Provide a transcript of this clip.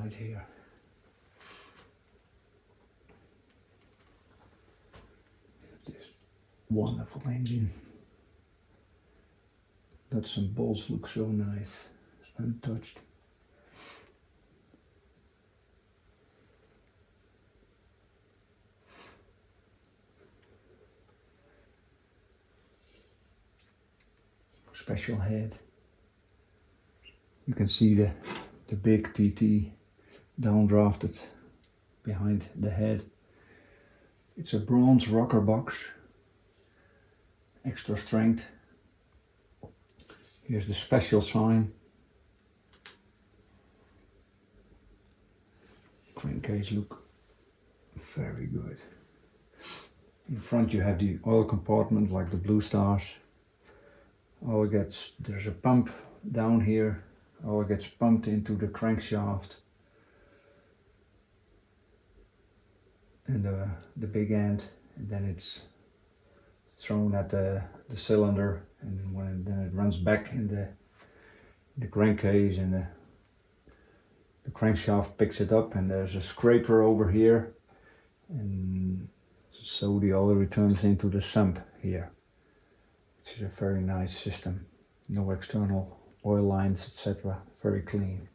side here. This wonderful engine. Nuts and bolts look so nice, untouched. Special head. You can see the big TT downdrafted behind the head. It's a bronze rocker box, extra strength. Here's the special sign. Crankcase look very good. In front you have the oil compartment like the Blue Stars. There's a pump down here. Oil gets pumped into the crankshaft and the big end, and then it's thrown at the cylinder, and then it runs back in the crankcase, and the crankshaft picks it up, and there's a scraper over here, and so the oil returns into the sump here. It's a very nice system, no external oil lines, etc. Very clean.